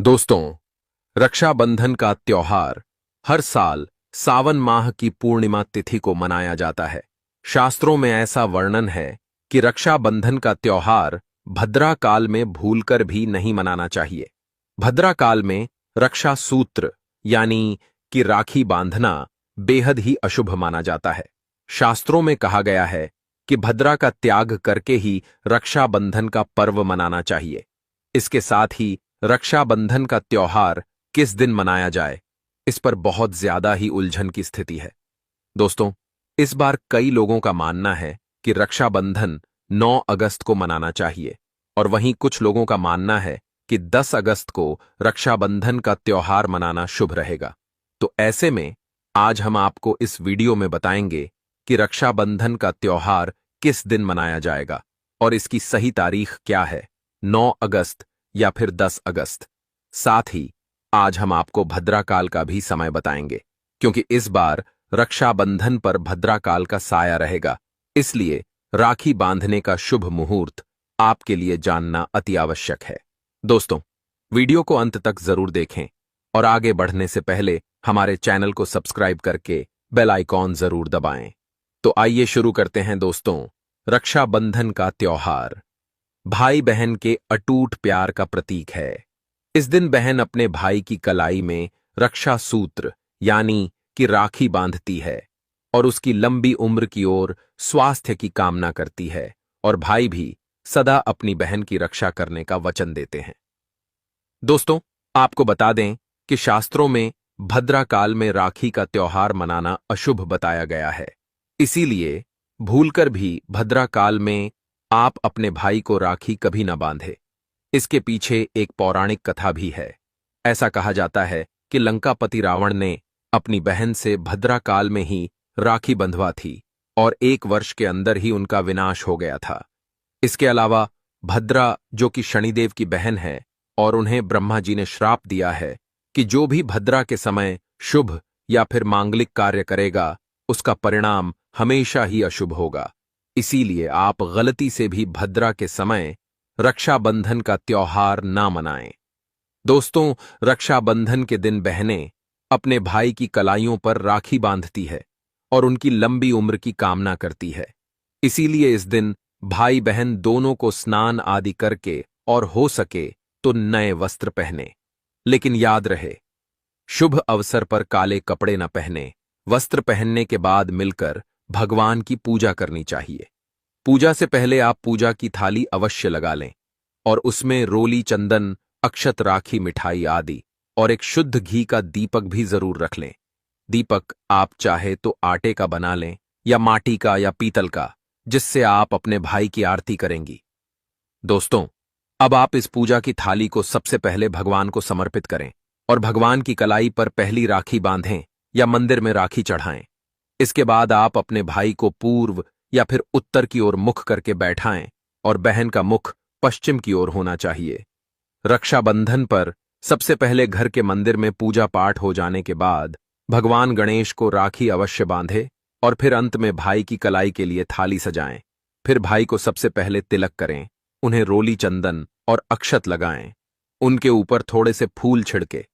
दोस्तों, रक्षाबंधन का त्योहार हर साल सावन माह की पूर्णिमा तिथि को मनाया जाता है। शास्त्रों में ऐसा वर्णन है कि रक्षाबंधन का त्योहार भद्रा काल में भूलकर भी नहीं मनाना चाहिए। भद्रा काल में रक्षा सूत्र यानी कि राखी बांधना बेहद ही अशुभ माना जाता है। शास्त्रों में कहा गया है कि भद्रा का त्याग करके ही रक्षाबंधन का पर्व मनाना चाहिए। इसके साथ ही रक्षाबंधन का त्योहार किस दिन मनाया जाए, इस पर बहुत ज्यादा ही उलझन की स्थिति है। दोस्तों, इस बार कई लोगों का मानना है कि रक्षाबंधन 9 अगस्त को मनाना चाहिए और वहीं कुछ लोगों का मानना है कि 10 अगस्त को रक्षाबंधन का त्योहार मनाना शुभ रहेगा। तो ऐसे में आज हम आपको इस वीडियो में बताएंगे कि रक्षाबंधन का त्योहार किस दिन मनाया जाएगा और इसकी सही तारीख क्या है, 9 अगस्त या फिर 10 अगस्त। साथ ही आज हम आपको भद्राकाल का भी समय बताएंगे, क्योंकि इस बार रक्षाबंधन पर भद्राकाल का साया रहेगा। इसलिए राखी बांधने का शुभ मुहूर्त आपके लिए जानना अति आवश्यक है। दोस्तों, वीडियो को अंत तक जरूर देखें और आगे बढ़ने से पहले हमारे चैनल को सब्सक्राइब करके बेल आइकॉन जरूर दबाएं। तो आइए शुरू करते हैं दोस्तों। रक्षाबंधन का त्योहार भाई बहन के अटूट प्यार का प्रतीक है। इस दिन बहन अपने भाई की कलाई में रक्षा सूत्र यानी कि राखी बांधती है और उसकी लंबी उम्र की ओर स्वास्थ्य की कामना करती है, और भाई भी सदा अपनी बहन की रक्षा करने का वचन देते हैं। दोस्तों, आपको बता दें कि शास्त्रों में भद्रा काल में राखी का त्योहार मनाना अशुभ बताया गया है। इसीलिए भूलकर भी भद्रा काल में आप अपने भाई को राखी कभी न बांधे। इसके पीछे एक पौराणिक कथा भी है। ऐसा कहा जाता है कि लंकापति रावण ने अपनी बहन से भद्रा काल में ही राखी बंधवा थी और 1 वर्ष के अंदर ही उनका विनाश हो गया था। इसके अलावा भद्रा, जो कि शनिदेव की बहन है, और उन्हें ब्रह्मा जी ने श्राप दिया है कि जो भी भद्रा के समय शुभ या फिर मांगलिक कार्य करेगा, उसका परिणाम हमेशा ही अशुभ होगा। इसीलिए आप गलती से भी भद्रा के समय रक्षाबंधन का त्योहार ना मनाएं। दोस्तों, रक्षाबंधन के दिन बहनें अपने भाई की कलाइयों पर राखी बांधती है और उनकी लंबी उम्र की कामना करती है। इसीलिए इस दिन भाई बहन दोनों को स्नान आदि करके और हो सके तो नए वस्त्र पहने। लेकिन याद रहे, शुभ अवसर पर काले कपड़े न पहने। वस्त्र पहनने के बाद मिलकर भगवान की पूजा करनी चाहिए। पूजा से पहले आप पूजा की थाली अवश्य लगा लें और उसमें रोली, चंदन, अक्षत, राखी, मिठाई आदि और एक शुद्ध घी का दीपक भी जरूर रख लें। दीपक आप चाहे तो आटे का बना लें या माटी का या पीतल का, जिससे आप अपने भाई की आरती करेंगी। दोस्तों, अब आप इस पूजा की थाली को सबसे पहले भगवान को समर्पित करें और भगवान की कलाई पर पहली राखी बांधें या मंदिर में राखी चढ़ाएं। इसके बाद आप अपने भाई को पूर्व या फिर उत्तर की ओर मुख करके बैठाएं और बहन का मुख पश्चिम की ओर होना चाहिए। रक्षाबंधन पर सबसे पहले घर के मंदिर में पूजा पाठ हो जाने के बाद भगवान गणेश को राखी अवश्य बांधे और फिर अंत में भाई की कलाई के लिए थाली सजाएं। फिर भाई को सबसे पहले तिलक करें, उन्हें रोली, चंदन और अक्षत लगाएं। उनके ऊपर थोड़े से फूल छिड़के,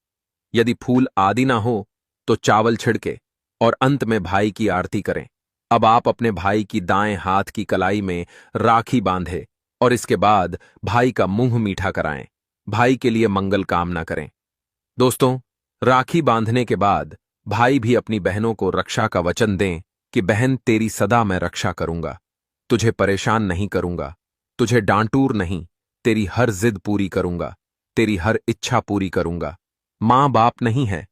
यदि फूल आदि ना हो तो चावल छिड़के, और अंत में भाई की आरती करें। अब आप अपने भाई की दाएं हाथ की कलाई में राखी बांधे और इसके बाद भाई का मुंह मीठा कराएं। भाई के लिए मंगल कामना करें। दोस्तों, राखी बांधने के बाद भाई भी अपनी बहनों को रक्षा का वचन दें कि बहन, तेरी सदा मैं रक्षा करूंगा, तुझे परेशान नहीं करूंगा, तुझे डांटूर नहीं, तेरी हर जिद पूरी करूंगा, तेरी हर इच्छा पूरी करूंगा। मां बाप नहीं है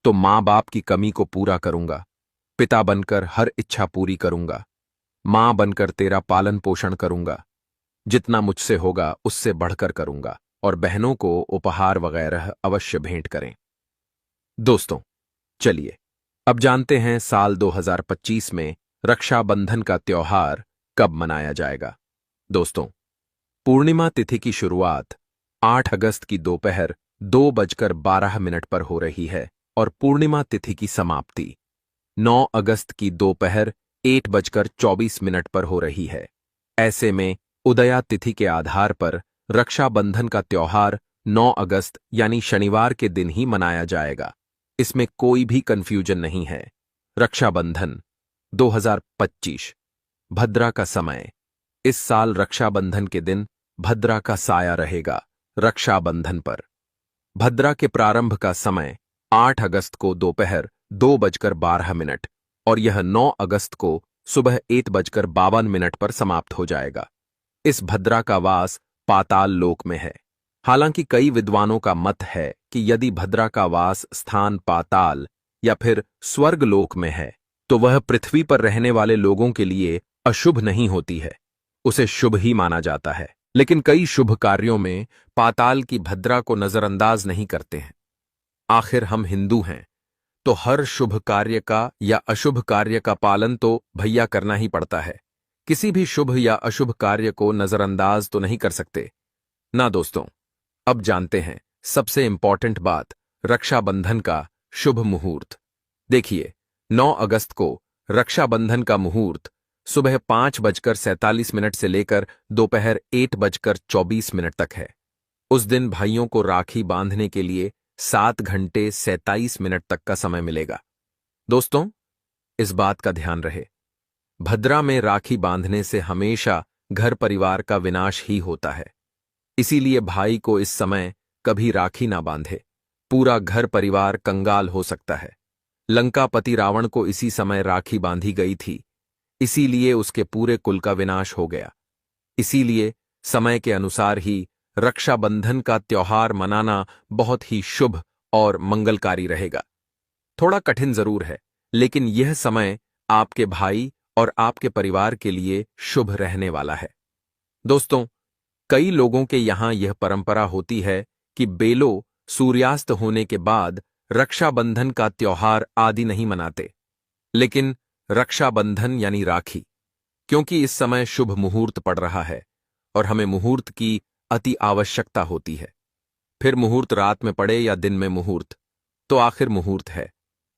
तो मां बाप की कमी को पूरा करूंगा, पिता बनकर हर इच्छा पूरी करूंगा, मां बनकर तेरा पालन पोषण करूंगा, जितना मुझसे होगा उससे बढ़कर करूंगा, और बहनों को उपहार वगैरह अवश्य भेंट करें। दोस्तों, चलिए अब जानते हैं साल 2025 में रक्षाबंधन का त्योहार कब मनाया जाएगा। दोस्तों, पूर्णिमा तिथि की शुरुआत 8 अगस्त की दोपहर 2:12 पर हो रही है और पूर्णिमा तिथि की समाप्ति 9 अगस्त की दोपहर 1:24 पर हो रही है। ऐसे में उदया तिथि के आधार पर रक्षाबंधन का त्योहार 9 अगस्त यानी शनिवार के दिन ही मनाया जाएगा। इसमें कोई भी कंफ्यूजन नहीं है। रक्षाबंधन 2025 भद्रा का समय। इस साल रक्षाबंधन के दिन भद्रा का साया रहेगा रक्षाबंधन पर। भद्रा के प्रारंभ का समय 8 अगस्त को दोपहर 2:12 और यह 9 अगस्त को सुबह 1:52 पर समाप्त हो जाएगा। इस भद्रा का वास पाताल लोक में है। हालांकि कई विद्वानों का मत है कि यदि भद्रा का वास स्थान पाताल या फिर स्वर्ग लोक में है तो वह पृथ्वी पर रहने वाले लोगों के लिए अशुभ नहीं होती है, उसे शुभ ही माना जाता है। लेकिन कई शुभ कार्यों में पाताल की भद्रा को नजरअंदाज नहीं करते हैं। आखिर हम हिंदू हैं तो हर शुभ कार्य का या अशुभ कार्य का पालन तो भैया करना ही पड़ता है। किसी भी शुभ या अशुभ कार्य को नजरअंदाज तो नहीं कर सकते ना दोस्तों। अब जानते हैं सबसे इंपॉर्टेंट बात, रक्षाबंधन का शुभ मुहूर्त। देखिए 9 अगस्त को रक्षाबंधन का मुहूर्त सुबह 5:47 से लेकर दोपहर 1:24 तक है। उस दिन भाइयों को राखी बांधने के लिए 7 घंटे 27 मिनट तक का समय मिलेगा। दोस्तों, इस बात का ध्यान रहे, भद्रा में राखी बांधने से हमेशा घर परिवार का विनाश ही होता है। इसीलिए भाई को इस समय कभी राखी ना बांधे, पूरा घर परिवार कंगाल हो सकता है। लंकापति रावण को इसी समय राखी बांधी गई थी, इसीलिए उसके पूरे कुल का विनाश हो गया। इसीलिए समय के अनुसार ही रक्षाबंधन का त्योहार मनाना बहुत ही शुभ और मंगलकारी रहेगा। थोड़ा कठिन जरूर है, लेकिन यह समय आपके भाई और आपके परिवार के लिए शुभ रहने वाला है। दोस्तों, कई लोगों के यहां यह परंपरा होती है कि बेलो सूर्यास्त होने के बाद रक्षाबंधन का त्योहार आदि नहीं मनाते, लेकिन रक्षाबंधन यानी राखी, क्योंकि इस समय शुभ मुहूर्त पड़ रहा है और हमें मुहूर्त की अति आवश्यकता होती है। फिर मुहूर्त रात में पड़े या दिन में मुहूर्त, तो आखिर मुहूर्त है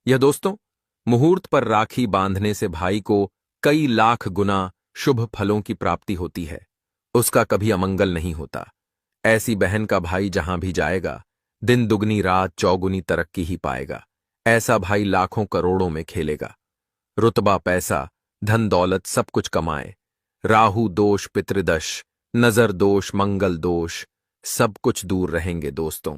यह। दोस्तों, मुहूर्त पर राखी बांधने से भाई को कई लाख गुना शुभ फलों की प्राप्ति होती है, उसका कभी अमंगल नहीं होता। ऐसी बहन का भाई जहां भी जाएगा दिन दुगनी रात चौगुनी तरक्की ही पाएगा। ऐसा भाई लाखों करोड़ों में खेलेगा, रुतबा पैसा धन दौलत सब कुछ कमाए। राहु दोष पितृदश नजर दोष मंगल दोष सब कुछ दूर रहेंगे दोस्तों।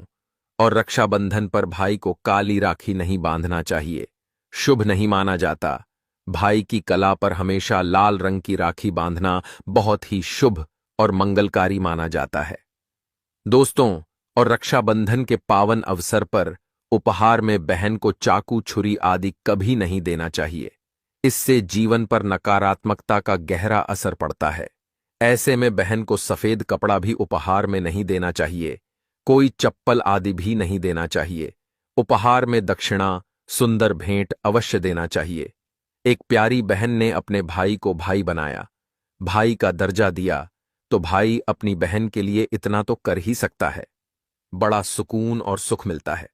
और रक्षाबंधन पर भाई को काली राखी नहीं बांधना चाहिए, शुभ नहीं माना जाता। भाई की कला पर हमेशा लाल रंग की राखी बांधना बहुत ही शुभ और मंगलकारी माना जाता है दोस्तों। और रक्षाबंधन के पावन अवसर पर उपहार में बहन को चाकू छुरी आदि कभी नहीं देना चाहिए, इससे जीवन पर नकारात्मकता का गहरा असर पड़ता है। ऐसे में बहन को सफेद कपड़ा भी उपहार में नहीं देना चाहिए, कोई चप्पल आदि भी नहीं देना चाहिए। उपहार में दक्षिणा सुंदर भेंट अवश्य देना चाहिए। एक प्यारी बहन ने अपने भाई को भाई बनाया, भाई का दर्जा दिया, तो भाई अपनी बहन के लिए इतना तो कर ही सकता है। बड़ा सुकून और सुख मिलता है।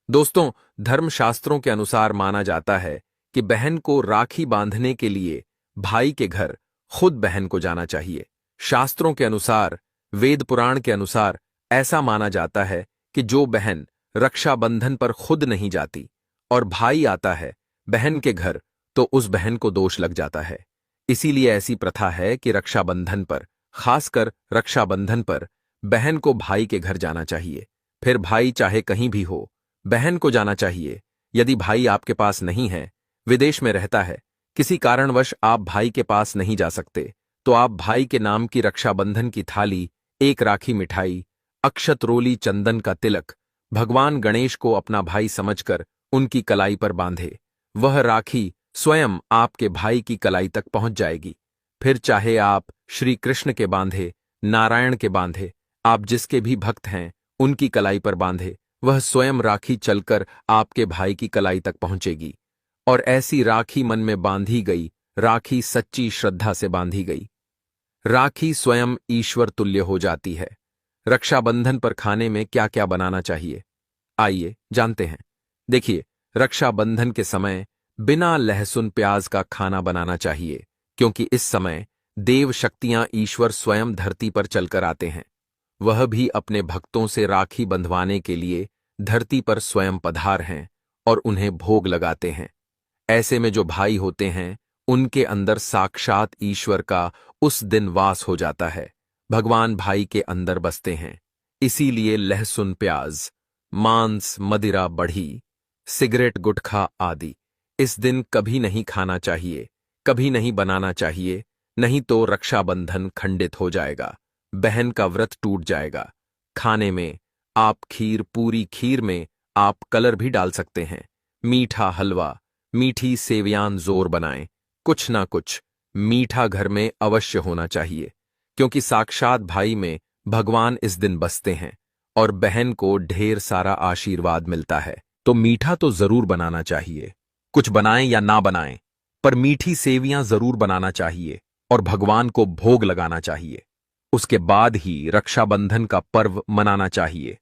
दोस्तों, धर्मशास्त्रों के अनुसार माना जाता है कि बहन को राखी बांधने के लिए भाई के घर खुद बहन को जाना चाहिए। शास्त्रों के अनुसार, वेद पुराण के अनुसार ऐसा माना जाता है कि जो बहन रक्षाबंधन पर खुद नहीं जाती और भाई आता है बहन के घर, तो उस बहन को दोष लग जाता है। इसीलिए ऐसी प्रथा है कि रक्षाबंधन पर, खासकर रक्षाबंधन पर, बहन को भाई के घर जाना चाहिए। फिर भाई चाहे कहीं भी हो, बहन को जाना चाहिए। यदि भाई आपके पास नहीं है, विदेश में रहता है, किसी कारणवश आप भाई के पास नहीं जा सकते, तो आप भाई के नाम की रक्षाबंधन की थाली, एक राखी मिठाई, अक्षत रोली चंदन का तिलक, भगवान गणेश को अपना भाई समझकर उनकी कलाई पर बांधे। वह राखी स्वयं आपके भाई की कलाई तक पहुंच जाएगी। फिर चाहे आप श्री कृष्ण के बांधे, नारायण के बांधे, आप जिसके भी भक्त हैं उनकी कलाई पर बांधे, वह स्वयं राखी चलकर आपके भाई की कलाई तक पहुंचेगी। और ऐसी राखी मन में बांधी गई, राखी सच्ची श्रद्धा से बांधी गई, राखी स्वयं ईश्वर तुल्य हो जाती है। रक्षाबंधन पर खाने में क्या क्या बनाना चाहिए, आइए जानते हैं। देखिए, रक्षाबंधन के समय बिना लहसुन प्याज का खाना बनाना चाहिए, क्योंकि इस समय देव शक्तियां ईश्वर स्वयं धरती पर चलकर आते हैं। वह भी अपने भक्तों से राखी बंधवाने के लिए धरती पर स्वयं पधार हैं और उन्हें भोग लगाते हैं। ऐसे में जो भाई होते हैं उनके अंदर साक्षात ईश्वर का उस दिन वास हो जाता है। भगवान भाई के अंदर बसते हैं। इसीलिए लहसुन, प्याज, मांस, मदिरा, बढ़ी, सिगरेट, गुटखा आदि इस दिन कभी नहीं खाना चाहिए, कभी नहीं बनाना चाहिए, नहीं तो रक्षाबंधन खंडित हो जाएगा, बहन का व्रत टूट जाएगा। खाने में आप खीर, पूरी खीर में आप कलर भी डाल सकते हैं। मीठा हलवा, मीठी सेवयान जोर बनाएं। कुछ ना कुछ मीठा घर में अवश्य होना चाहिए, क्योंकि साक्षात भाई में भगवान इस दिन बसते हैं और बहन को ढेर सारा आशीर्वाद मिलता है। तो मीठा तो जरूर बनाना चाहिए, कुछ बनाएं या ना बनाएं, पर मीठी सेवियां जरूर बनाना चाहिए और भगवान को भोग लगाना चाहिए। उसके बाद ही रक्षाबंधन का पर्व मनाना चाहिए।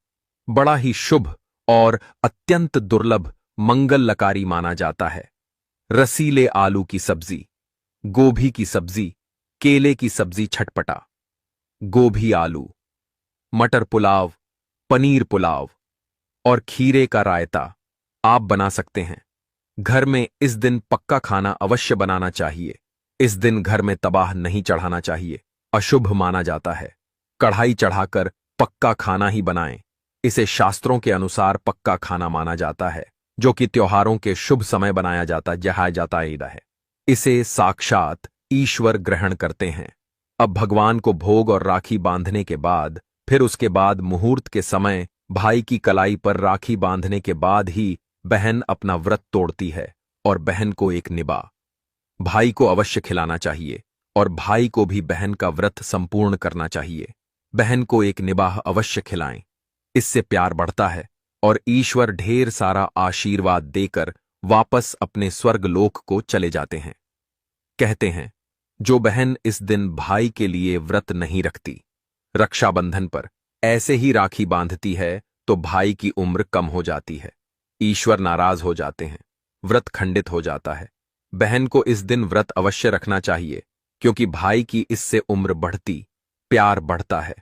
बड़ा ही शुभ और अत्यंत दुर्लभ मंगलकारी माना जाता है। रसीले आलू की सब्जी, गोभी की सब्जी, केले की सब्जी छटपटा, गोभी आलू, मटर पुलाव, पनीर पुलाव और खीरे का रायता आप बना सकते हैं। घर में इस दिन पक्का खाना अवश्य बनाना चाहिए। इस दिन घर में तबाह नहीं चढ़ाना चाहिए, अशुभ माना जाता है। कढ़ाई चढ़ाकर पक्का खाना ही बनाएं। इसे शास्त्रों के अनुसार पक्का खाना माना जाता है, जो कि त्योहारों के शुभ समय बनाया जाता है। इसे साक्षात ईश्वर ग्रहण करते हैं। अब भगवान को भोग और राखी बांधने के बाद, फिर उसके बाद मुहूर्त के समय भाई की कलाई पर राखी बांधने के बाद ही बहन अपना व्रत तोड़ती है और बहन को एक निभा भाई को अवश्य खिलाना चाहिए और भाई को भी बहन का व्रत संपूर्ण करना चाहिए। बहन को एक निबाह अवश्य खिलाएं। इससे प्यार बढ़ता है और ईश्वर ढेर सारा आशीर्वाद देकर वापस अपने स्वर्गलोक को चले जाते हैं। कहते हैं, जो बहन इस दिन भाई के लिए व्रत नहीं रखती, रक्षाबंधन पर ऐसे ही राखी बांधती है, तो भाई की उम्र कम हो जाती है, ईश्वर नाराज हो जाते हैं, व्रत खंडित हो जाता है। बहन को इस दिन व्रत अवश्य रखना चाहिए, क्योंकि भाई की इससे उम्र बढ़ती, प्यार बढ़ता है,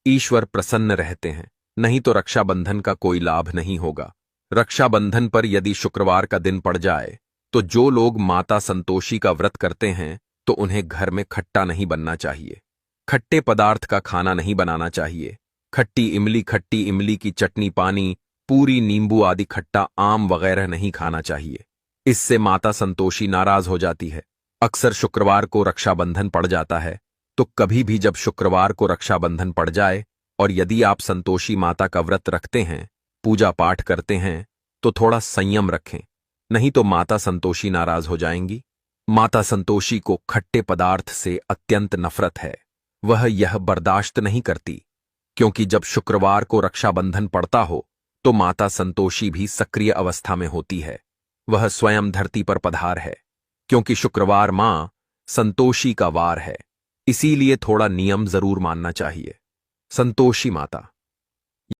ईश्वर प्रसन्न रहते हैं। नहीं तो रक्षाबंधन का कोई लाभ नहीं होगा। रक्षाबंधन पर यदि शुक्रवार का दिन पड़ जाए, तो जो लोग माता संतोषी का व्रत करते हैं, तो उन्हें घर में खट्टा नहीं बनना चाहिए, खट्टे पदार्थ का खाना नहीं बनाना चाहिए। खट्टी इमली की चटनी, पानी, पूरी, नींबू आदि खट्टा आम वगैरह नहीं खाना चाहिए। इससे माता संतोषी नाराज हो जाती है। अक्सर शुक्रवार को रक्षाबंधन पड़ जाता है, तो कभी भी जब शुक्रवार को रक्षाबंधन पड़ जाए और यदि आप संतोषी माता का व्रत रखते हैं, पूजा पाठ करते हैं, तो थोड़ा संयम रखें, नहीं तो माता संतोषी नाराज हो जाएंगी। माता संतोषी को खट्टे पदार्थ से अत्यंत नफरत है। वह यह बर्दाश्त नहीं करती, क्योंकि जब शुक्रवार को रक्षाबंधन पड़ता हो तो माता संतोषी भी सक्रिय अवस्था में होती है। वह स्वयं धरती पर पधार है, क्योंकि शुक्रवार मां संतोषी का वार है। इसीलिए थोड़ा नियम जरूर मानना चाहिए। संतोषी माता